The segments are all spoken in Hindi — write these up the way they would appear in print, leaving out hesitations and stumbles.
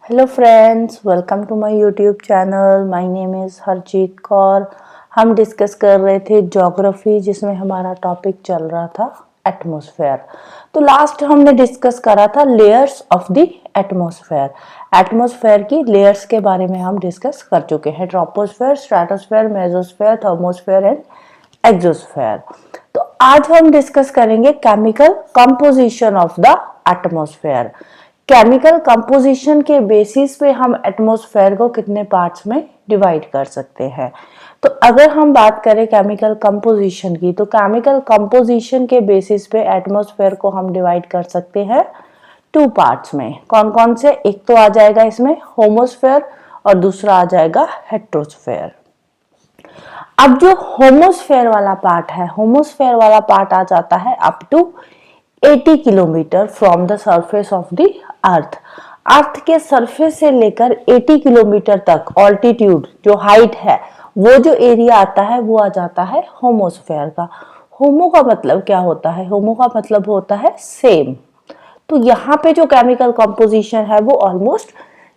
Hello friends, welcome to my YouTube channel. My name is Harjeet Kaur. हम डिस्कस कर रहे थे ज्योग्राफी, जिसमें हमारा टॉपिक चल रहा था एटमॉस्फेयर। तो लास्ट हमने डिस्कस करा था layers of the atmosphere. Atmosphere की लेयर्स के बारे में हम डिस्कस कर चुके हैं। Troposphere, stratosphere, mesosphere, thermosphere and exosphere. तो आज हम डिस्कस करेंगे chemical composition of the atmosphere. Chemical composition के बेसिस पे हम एटमॉस्फेयर को कितने पार्ट्स में डिवाइड कर सकते हैं। तो अगर हम बात करें केमिकल कंपोजिशन की, तो केमिकल कंपोजिशन के बेसिस पे एटमॉस्फेयर को हम डिवाइड कर सकते हैं टू पार्ट्स में। कौन कौन से? एक तो आ जाएगा इसमें होमोस्फेयर और दूसरा आ जाएगा हेट्रोस्फेयर। अब जो होमोस्फेयर वाला पार्ट है, होमोस्फेयर वाला पार्ट आ जाता है up to 80 kilometre from the surface of the earth. Earth के सरफेस से लेकर 80 किलोमीटर तक ऑल्टीट्यूड, जो हाइट है, वो जो एरिया आता है वो आ जाता है होमोस्फेयर का। होमो का मतलब क्या होता है? होमो का मतलब होता है सेम। तो यहाँ पे जो केमिकल कंपोजिशन है वो ऑलमोस्ट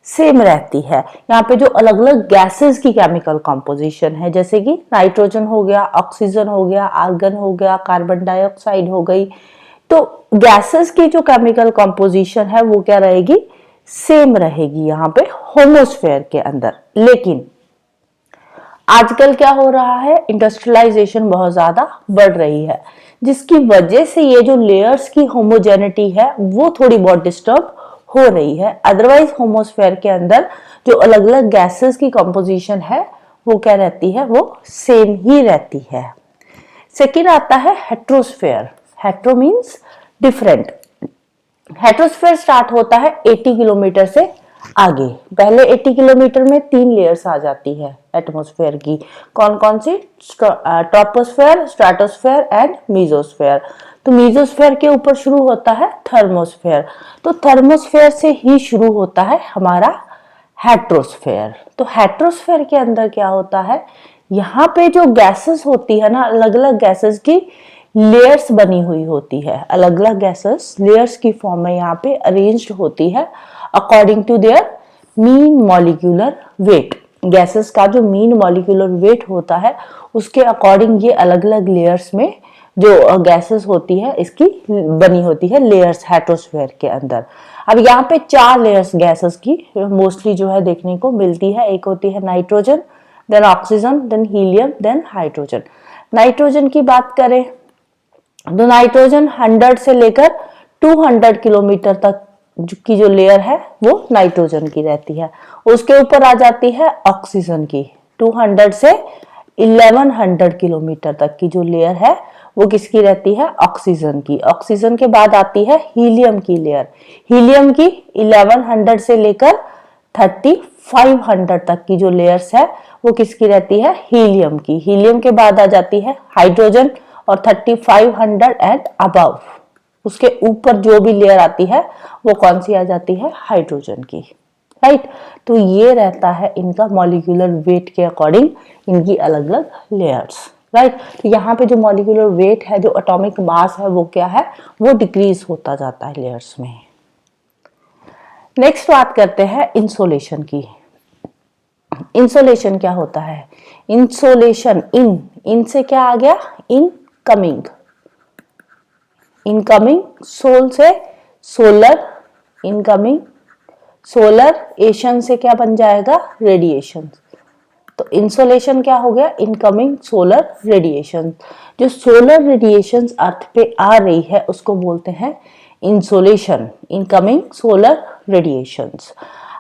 सेम रहती है। यहाँ पे जो अलग अलग गैसेस की केमिकल कंपोजिशन है, जैसे कि नाइट्रोजन हो गया, ऑक्सीजन हो गया, आर्गन हो गया, कार्बन डाइऑक्साइड हो गई, तो गैसेस की जो केमिकल कंपोजिशन है वो क्या रहेगी? सेम रहेगी यहाँ पे होमोस्फेयर के अंदर। लेकिन आजकल क्या हो रहा है, इंडस्ट्रियलाइजेशन बहुत ज्यादा बढ़ रही है, जिसकी वजह से ये जो लेयर्स की होमोजेनिटी है वो थोड़ी बहुत डिस्टर्ब हो रही है। अदरवाइज होमोस्फेयर के अंदर जो अलग अलग गैसेस की कंपोजिशन है वो क्या रहती है? वो सेम ही रहती है। सेकेंड आता है heterosphere. Hetero means different. Heterosphere start होता है 80 किलोमीटर से आगे। पहले 80 किलोमीटर में 3 लेयर्स आ जाती है एटमॉस्फेयर की। कौन कौन सी? Troposphere, stratosphere and mesosphere. तो मीजोस्फेयर के ऊपर शुरू होता है थर्मोस्फेयर। तो थर्मोस्फेयर से ही शुरू होता है हमारा हेट्रोस्फेयर। तो हेट्रोस्फेयर के अंदर क्या होता है, यहाँ पे जो गैसेस होती है ना, अलग अलग गैसेस की लेयर्स बनी हुई होती है। अलग अलग गैसेस लेयर्स की फॉर्म में यहाँ पे अरेंज्ड होती है according to their mean molecular weight. Gases का जो मीन मॉलिक्यूलर वेट होता है उसके अकॉर्डिंग ये अलग अलग लेयर्स में जो गैसेस होती है इसकी बनी होती है लेयर्स हेट्रोस्फेयर के अंदर। अब यहाँ पे 4 लेयर्स गैसेस की मोस्टली जो है देखने को मिलती है। एक होती है nitrogen, then oxygen, then helium, then hydrogen. Nitrogen की बात करें तो नाइट्रोजन 100 से लेकर 200 किलोमीटर तक की जो लेयर है वो नाइट्रोजन की रहती है। उसके ऊपर आ जाती है ऑक्सीजन की। 200 से 1100 किलोमीटर तक की जो लेयर है वो किसकी रहती है? ऑक्सीजन की। ऑक्सीजन के बाद आती है हीलियम की लेयर। हीलियम की 1100 से लेकर 3500 तक की जो लेयर्स है वो किसकी रहती है? हीलियम की। हीलियम के बाद आ जाती है हाइड्रोजन और 3500 एंड अबव। उसके ऊपर जो भी लेयर आती है वो कौन सी आ जाती है? हाइड्रोजन की। राइट। तो ये रहता है इनका मॉलिक्यूलर वेट के अकॉर्डिंग इनकी अलग अलग लेयर्स। राइट। तो यहाँ पे जो मॉलिक्यूलर वेट है, जो एटॉमिक मास है, वो क्या है? वो डिक्रीज होता जाता है लेयर्स में। नेक्स्ट बात करते हैं इंसोलेशन की। इंसोलेशन क्या होता है? इंसोलेशन, इन से क्या आ गया? इनकमिंग। इनकमिंग सोल से सोलर, इनकमिंग सोलर, एशन से क्या बन जाएगा? रेडिएशन। तो इंसोलेशन क्या हो गया? Incoming solar radiation. जो सोलर रेडिएशन अर्थ पे आ रही है उसको बोलते हैं इंसोलेशन, इनकमिंग सोलर रेडिएशंस।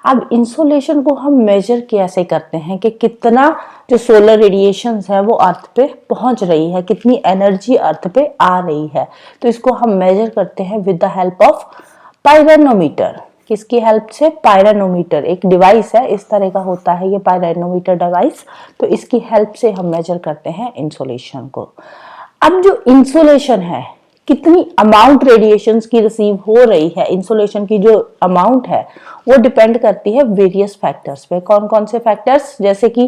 अब इंसोलेशन को हम मेजर कैसे करते हैं कि कितना जो सोलर रेडिएशंस है वो अर्थ पे पहुंच रही है, कितनी एनर्जी अर्थ पे आ रही है। तो इसको हम मेजर करते हैं with the help of pyranometer. किसकी हेल्प से? पायरोनोमीटर एक डिवाइस है, इस तरह का होता है ये पायरोनोमीटर डिवाइस। तो इसकी हेल्प से हम मेजर करते हैं इंसोलेशन को। अब जो इंसोलेशन है, कितनी अमाउंट रेडिएशन की रिसीव हो रही है, इंसोलेशन की जो अमाउंट है वो डिपेंड करती है वेरियस फैक्टर्स पे। कौन कौन से फैक्टर्स? जैसे कि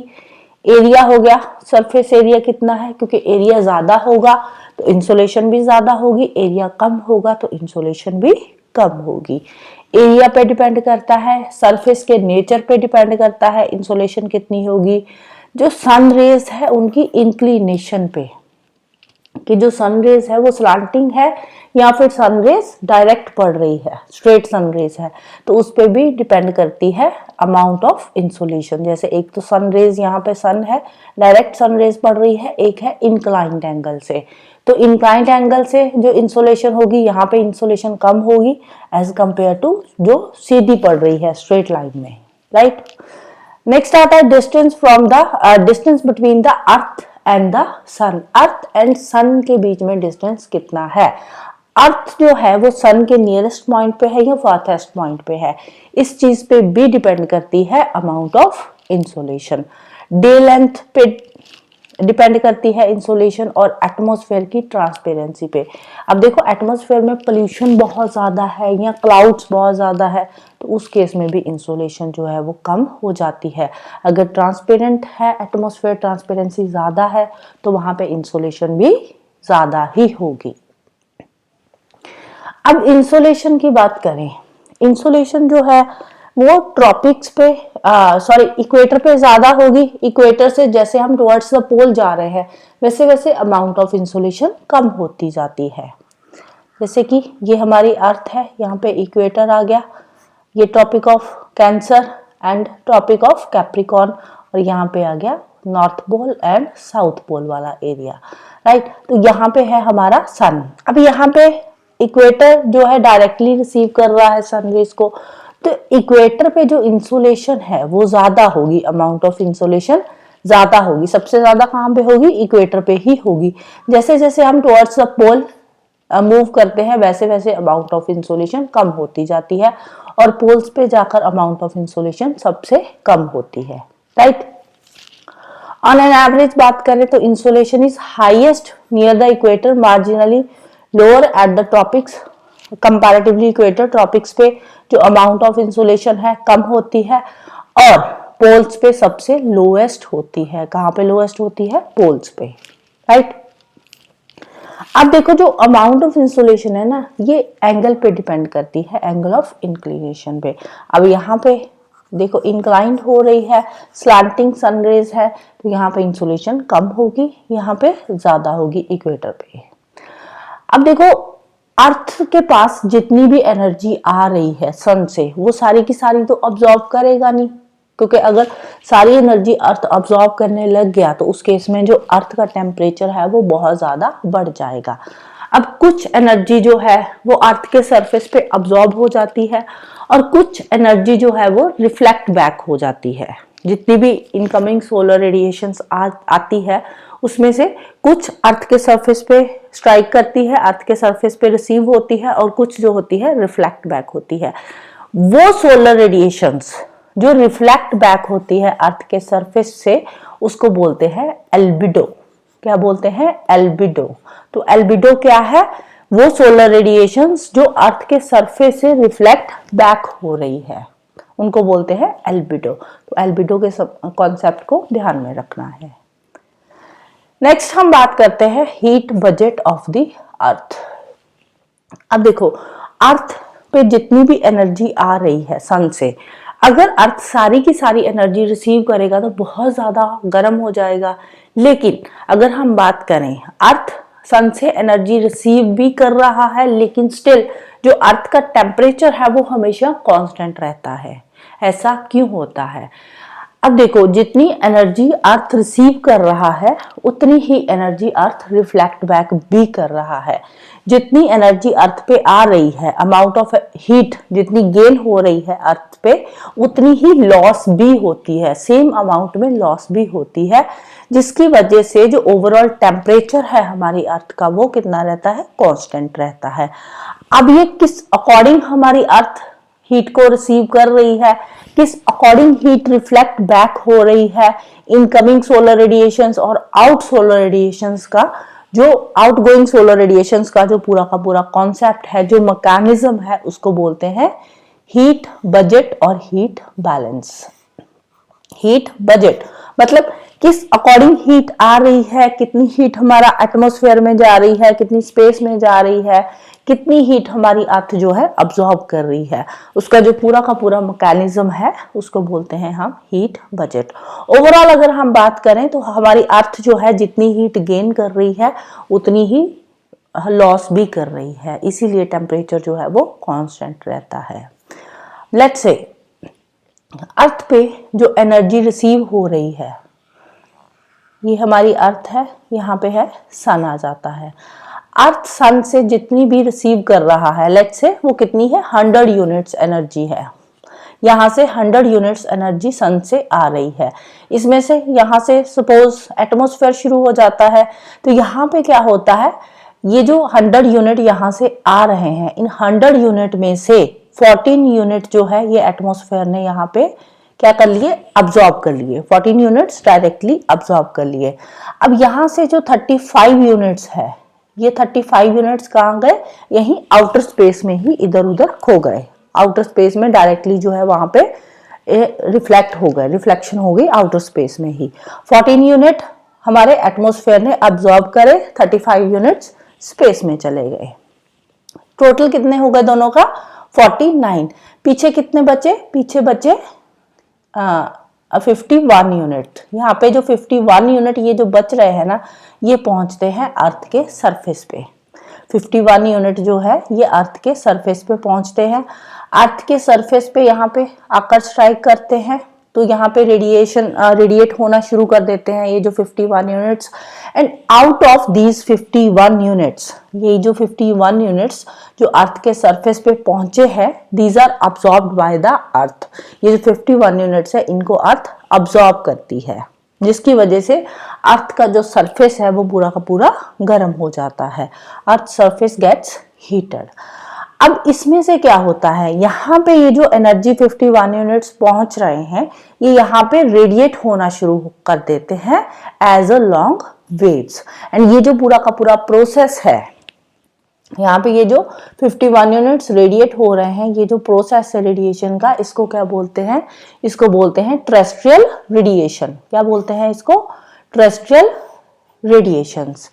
एरिया हो गया, सरफेस एरिया कितना है, क्योंकि एरिया ज्यादा होगा तो इंसोलेशन भी ज्यादा होगी, एरिया कम होगा तो इंसोलेशन भी कम होगी। एरिया पे डिपेंड करता है, सरफेस के नेचर पे डिपेंड करता है इंसोलेशन कितनी होगी, जो सन रेज है उनकी इंक्लिनेशन पे, कि जो सन रेज है वो स्लांटिंग है या फिर सन रेज डायरेक्ट पड़ रही है, स्ट्रेट सन रेज है, तो उस पे भी डिपेंड करती है अमाउंट ऑफ इंसोलेशन। जैसे एक तो सन रेज, यहाँ पे सन है, डायरेक्ट सन रेज पड़ रही है, एक है इंक्लाइंड एंगल से, तो इंक्लाइंड एंगल से जो इंसोलेशन होगी, यहाँ पे इंसोलेशन कम होगी एज कंपेयर टू जो सीधी पड़ रही है स्ट्रेट लाइन में, राइट। नेक्स्ट आता है distance from the distance between the earth and the sun. Earth and sun के बीच में डिस्टेंस कितना है। अर्थ जो है वो सन के नियरेस्ट पॉइंट पे है या फार्थेस्ट पॉइंट पे है, इस चीज पे भी डिपेंड करती है amount of insolation. Day length पे डिपेंड करती है इंसोलेशन और एटमॉस्फेयर की ट्रांसपेरेंसी पे। अब देखो एटमॉस्फेयर में पोल्यूशन बहुत ज़्यादा है या क्लाउड्स बहुत ज़्यादा है, तो उस केस में भी इंसोलेशन जो है वो कम हो जाती है। अगर ट्रांसपेरेंट है, एटमॉस्फेयर ट्रांसपेरेंसी ज़्यादा है, तो वहाँ पे इंसोलेशन भी ज़्यादा ही होगी। अब इंसोलेशन की बात करें, इंसोलेशन जो है वो ट्रॉपिक्स पे इक्वेटर पे ज्यादा होगी। इक्वेटर से जैसे हम टुवर्ड्स द पोल जा रहे हैं, वैसे वैसे अमाउंट ऑफ इंसोलेशन कम होती जाती है। जैसे कि ये हमारी अर्थ है, यहाँ पे इक्वेटर आ गया, ये tropic of cancer and tropic of Capricorn, और यहाँ पे आ गया north pole and south pole वाला एरिया, राइट। तो यहाँ पे है हमारा सन। अब यहाँ पे इक्वेटर जो है डायरेक्टली रिसीव कर रहा है सनरेज को, तो इक्वेटर पे जो इंसोलेशन है वो ज्यादा होगी, अमाउंट ऑफ इंसोलेशन ज्यादा होगी। सबसे ज्यादा कहाँ पे होगी? इक्वेटर पे ही होगी। जैसे जैसे हम टुवर्ड्स द पोल मूव करते हैं, वैसे वैसे अमाउंट ऑफ इंसोलेशन कम होती जाती है, और पोल्स पे जाकर अमाउंट ऑफ इंसोलेशन सबसे कम होती है, राइट। ऑन एन एवरेज बात करें तो insolation is highest near the equator, marginally lower at the tropics. Comparatively equator, tropics पे जो अमाउंट ऑफ इंसोलेशन है कम होती है, और पोल्स पे सबसे लोएस्ट होती है। कहाँ पे लोएस्ट होती है? पोल्स पे, राइट। अब देखो जो अमाउंट ऑफ इंसोलेशन है ना, ये एंगल पे डिपेंड करती है, एंगल ऑफ इंक्लिनेशन पे। अब यहाँ पे देखो इंक्लाइंड हो रही है, स्लैंटिंग सनरेज है, तो यहाँ पे इंसोलेशन कम होगी, यहाँ पे ज्यादा होगी इक्वेटर पे। अब देखो अर्थ के पास जितनी भी एनर्जी आ रही है सन से, वो सारी की सारी तो अब्सॉर्ब करेगा नहीं, क्योंकि अगर सारी एनर्जी अर्थ अब्सॉर्ब करने लग गया तो उस केस में जो अर्थ का टेम्परेचर है वो बहुत ज्यादा बढ़ जाएगा। अब कुछ एनर्जी जो है वो अर्थ के सरफेस पे अब्सॉर्ब हो जाती है, और कुछ एनर्जी जो है वो रिफ्लेक्ट बैक हो जाती है। जितनी भी इनकमिंग सोलर रेडिएशंस आती है, उसमें से कुछ अर्थ के सरफेस पे स्ट्राइक करती है, अर्थ के सरफेस पे रिसीव होती है, और कुछ जो होती है रिफ्लेक्ट बैक होती है। वो सोलर रेडिएशंस जो रिफ्लेक्ट बैक होती है अर्थ के सरफेस से, उसको बोलते हैं एल्बिडो। क्या बोलते हैं? एल्बिडो। तो एल्बिडो क्या है? वो सोलर रेडिएशंस जो अर्थ के सरफेस से रिफ्लेक्ट बैक हो रही है, उनको बोलते हैं एल्बिडो। तो एल्बिडो के कॉन्सेप्ट को ध्यान में रखना है। नेक्स्ट हम बात करते हैं हीट बजट ऑफ द अर्थ। अब देखो अर्थ पे जितनी भी एनर्जी आ रही है सन से, अगर अर्थ सारी की सारी एनर्जी रिसीव करेगा तो बहुत ज्यादा गर्म हो जाएगा। लेकिन अगर हम बात करें अर्थ सन से एनर्जी रिसीव भी कर रहा है, लेकिन स्टिल जो अर्थ का टेम्परेचर है वो हमेशा कांस्टेंट रहता है। ऐसा क्यों होता है? अब देखो जितनी एनर्जी अर्थ रिसीव कर रहा है, उतनी ही एनर्जी अर्थ रिफ्लेक्ट बैक भी कर रहा है। जितनी एनर्जी अर्थ पे आ रही है, अमाउंट ऑफ हीट जितनी गेन हो रही है अर्थ पे, उतनी ही लॉस भी होती है, सेम अमाउंट में लॉस भी होती है, जिसकी वजह से जो ओवरऑल टेम्परेचर है हमारी अर्थ का वो कितना रहता है? कांस्टेंट रहता है। अब ये किस अकॉर्डिंग हमारी अर्थ हीट को रिसीव कर रही है, किस अकॉर्डिंग हीट रिफ्लेक्ट बैक हो रही है, इनकमिंग सोलर रेडिएशंस और आउट सोलर रेडिएशंस का, जो आउटगोइंग सोलर रेडिएशंस का जो पूरा का पूरा कॉन्सेप्ट है, जो मैकेनिज्म है, उसको बोलते हैं हीट बजट और हीट बैलेंस। हीट बजट मतलब किस अकॉर्डिंग हीट आ रही है, कितनी हीट हमारा एटमॉस्फेयर में जा रही है, कितनी स्पेस में जा रही है, कितनी हीट हमारी अर्थ जो है अब्सॉर्ब कर रही है, उसका जो पूरा का पूरा मैकेनिज्म है उसको बोलते हैं हम हीट बजट। ओवरऑल अगर हम बात करें तो हमारी अर्थ जो है जितनी हीट गेन कर रही है उतनी ही लॉस भी कर रही है, इसीलिए टेम्परेचर जो है वो कांस्टेंट रहता है। लेट्स से अर्थ पे जो एनर्जी रिसीव हो रही है, ये हमारी अर्थ है, यहाँ पे है सन आ जाता है। अर्थ सन से जितनी भी रिसीव कर रहा है, लेट्स से वो कितनी है, 100 यूनिट्स एनर्जी है। यहाँ से 100 यूनिट्स एनर्जी सन से आ रही है। इसमें से यहाँ से सपोज एटमॉस्फेयर शुरू हो जाता है, तो यहाँ पे क्या होता है, ये जो 100 यूनिट यहाँ से आ रहे हैं, इन 100 यूनिट में से 14 यूनिट जो है ये एटमॉस्फेयर ने यहाँ पे क्या कर लिए, अब्सॉर्ब कर लिए। 14 यूनिट्स डायरेक्टली अब्सॉर्ब कर लिए। अब यहाँ से जो 35 यूनिट्स है, ये 35 यूनिट्स कहाँ गए, यहीं आउटर स्पेस में ही इधर उधर खो गए। आउटर स्पेस में डायरेक्टली जो है वहां पे रिफ्लेक्ट हो गए, रिफ्लेक्शन हो गई आउटर स्पेस में ही। 14 यूनिट हमारे एटमॉस्फेयर ने अब्सॉर्ब करे, 35 यूनिट्स स्पेस में चले गए। टोटल कितने हो गए दोनों का, 49। पीछे कितने बचे, पीछे बचे 51 यूनिट। यहाँ पे जो 51 यूनिट ये जो बच रहे हैं ना, ये पहुंचते हैं अर्थ के सरफेस पे। 51 यूनिट जो है ये अर्थ के सरफेस पे पहुंचते हैं। अर्थ के सरफेस पे यहाँ पे आकर स्ट्राइक करते हैं, तो यहाँ पे रेडिएट होना शुरू कर देते हैं ये जो 51 units. And out of these 51 units, ये जो 51 यूनिट्स जो अर्थ के सरफेस पे पहुंचे हैं, these are absorbed by the earth. ये जो 51 यूनिट्स है इनको अर्थ अब्सॉर्ब करती है, जिसकी वजह से अर्थ का जो सरफेस है वो पूरा का पूरा गर्म हो जाता है। Earth surface gets heated. अब इसमें से क्या होता है, यहाँ पे ये जो एनर्जी 51 यूनिट्स पहुंच रहे हैं, ये यहाँ पे रेडिएट होना शुरू कर देते हैं as a long waves. And ये जो पूरा का पूरा प्रोसेस है, यहाँ पे ये जो 51 यूनिट्स रेडिएट हो रहे हैं, ये जो प्रोसेस है रेडिएशन का, इसको क्या बोलते हैं, इसको बोलते हैं टेरेस्ट्रियल रेडिएशन। क्या बोलते हैं इसको, टेरेस्ट्रियल रेडिएशंस।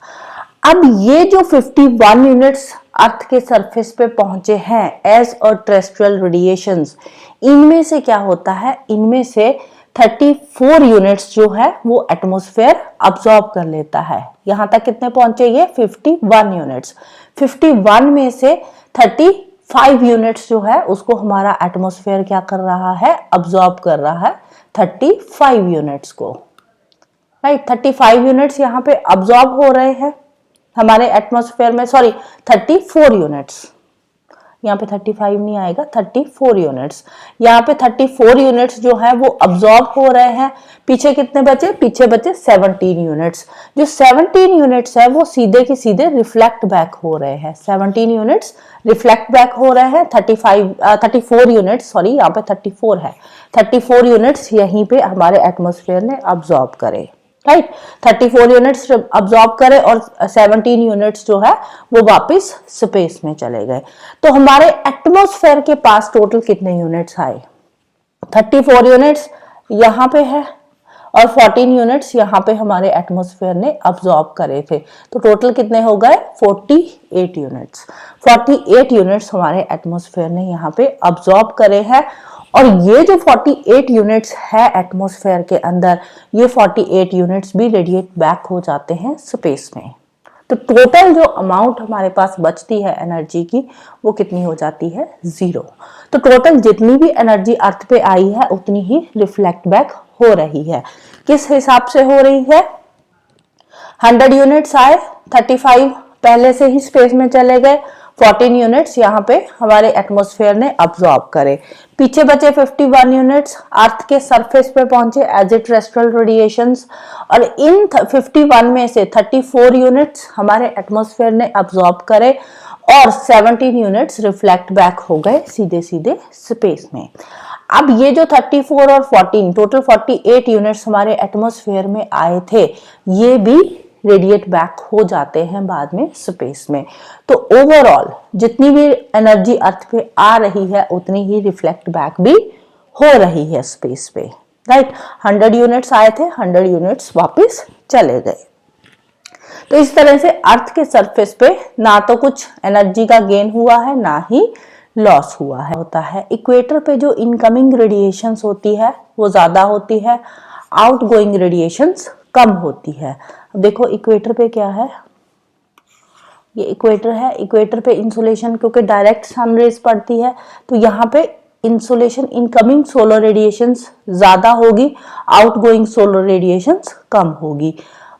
अब ये जो 51 यूनिट्स अर्थ के सरफेस पे पहुंचे हैं एज अ टेरेस्ट्रियल रेडिएशंस, इनमें से क्या होता है, इनमें से 34 यूनिट्स जो है वो एटमॉस्फेयर अब्सॉर्ब कर लेता है। यहां तक कितने पहुंचे, ये 51 यूनिट्स। 51 में से 35 यूनिट्स जो है उसको हमारा एटमॉस्फेयर क्या कर रहा है, अब्सॉर्ब कर रहा है 35 यूनिट्स को, राइट। 35 यूनिट्स यहाँ पे अब्सॉर्ब हो रहे हैं हमारे एटमॉस्फेयर में, सॉरी 34 यूनिट्स, यहाँ पे 35 नहीं आएगा, 34 यूनिट्स। यहाँ पे 34 यूनिट्स जो है वो अब्सॉर्ब हो रहे हैं। पीछे कितने बचे, पीछे बचे 17 यूनिट्स। जो 17 यूनिट्स है वो सीधे के सीधे रिफ्लेक्ट बैक हो रहे हैं। 17 यूनिट्स रिफ्लेक्ट बैक हो रहे हैं। 34 यूनिट्स, सॉरी यहाँ पे 34 है, 34 यूनिट्स यहीं पे हमारे एटमॉस्फेयर ने अब्सॉर्ब करे, राइट। 34 यूनिट्स अब्सॉर्ब करे और 17 यूनिट्स जो है वो वापस स्पेस में चले गए। तो हमारे एटमॉस्फेयर के पास टोटल कितने यूनिट्स आए, 34 यूनिट्स यहाँ पे है और 14 यूनिट्स यहाँ पे हमारे एटमॉस्फेयर ने अब्सॉर्ब करे थे। तो टोटल कितने हो गए, 48 यूनिट्स। 48 यूनिट्स हमारे एटमॉस्फेयर ने यहाँ पे अब्सॉर्ब करे हैं। और ये जो 48 यूनिट्स है एटमॉस्फेयर के अंदर, ये 48 यूनिट्स भी रेडिएट बैक हो जाते हैं स्पेस में। तो टोटल जो अमाउंट हमारे पास बचती है एनर्जी की, वो कितनी हो जाती है, 0। तो टोटल जितनी भी एनर्जी अर्थ पे आई है उतनी ही रिफ्लेक्ट बैक हो रही है। किस हिसाब से हो रही है, 100 यूनिट्स आए, 35 पहले से ही स्पेस में चले गए, 14 यूनिट्स यहाँ पे हमारे एटमॉस्फेयर ने अब्सॉर्ब करे। पीछे बचे 51 यूनिट्स अर्थ के सरफेस पे पहुंचे एज ए टेरेस्ट्रियल रेडिएशंस, और इन 51 में से 34 यूनिट्स हमारे एटमॉस्फेयर ने अब्सॉर्ब करे और 17 यूनिट्स रिफ्लेक्ट बैक हो गए सीधे सीधे स्पेस में। अब ये जो 34 और 14 टोटल 48 यूनिट्स हमारे एटमॉस्फेयर में आए थे, ये भी रेडिएट बैक हो जाते हैं बाद में स्पेस में। तो ओवरऑल जितनी भी एनर्जी अर्थ पे आ रही है उतनी ही रिफ्लेक्ट बैक भी हो रही है स्पेस पे, राइट। 100 यूनिट्स आए थे, 100 यूनिट्स वापस चले गए। तो इस तरह से अर्थ के सरफेस पे ना तो कुछ एनर्जी का गेन हुआ है, ना ही लॉस हुआ है। होता है इक्वेटर पे जो इनकमिंग रेडिएशंस होती है वो ज्यादा होती है, आउटगोइंग रेडिएशंस कम होती है। अब देखो इक्वेटर पे क्या है, ये इक्वेटर है। इक्वेटर पे इंसुलेशन, क्योंकि डायरेक्ट सन रेज पड़ती है तो यहाँ पे इंसुलेशन, इनकमिंग सोलर रेडिएशंस ज्यादा होगी, आउटगोइंग सोलर रेडिएशंस कम होगी।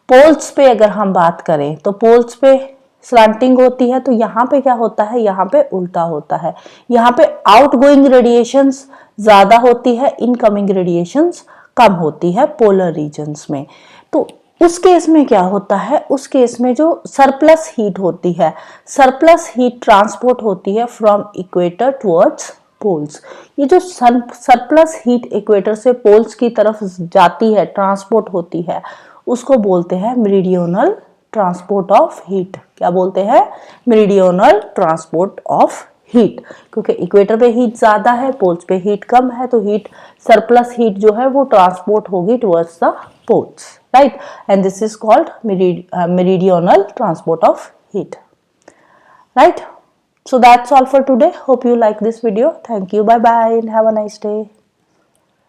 पोल्स पे अगर हम बात करें तो पोल्स पे स्लैंटिंग होती है, तो यहाँ पे क्या होता है, यहाँ पे उल्टा होता है। यहाँ पे आउटगोइंग रेडिएशंस ज्यादा होती है, इनकमिंग रेडिएशंस कम होती है पोलर रीजन्स में। तो उस केस में क्या होता है, उस केस में जो सरप्लस हीट होती है, सरप्लस हीट ट्रांसपोर्ट होती है फ्रॉम इक्वेटर टुवर्ड्स पोल्स। ये जो सरप्लस हीट इक्वेटर से पोल्स की तरफ जाती है, ट्रांसपोर्ट होती है, उसको बोलते हैं मेरिडियोनल ट्रांसपोर्ट ऑफ हीट। क्या बोलते हैं, मेरिडियोनल ट्रांसपोर्ट ऑफ हीट। क्योंकि इक्वेटर पे हीट ज्यादा है, पोल्स पे हीट कम है, तो हीट सरप्लस हीट जो है वो ट्रांसपोर्ट होगी towards the poles, right? And this is called meridional transport of heat, right? So that's all for today. Hope you like this video. Thank you. Bye bye and have a nice day.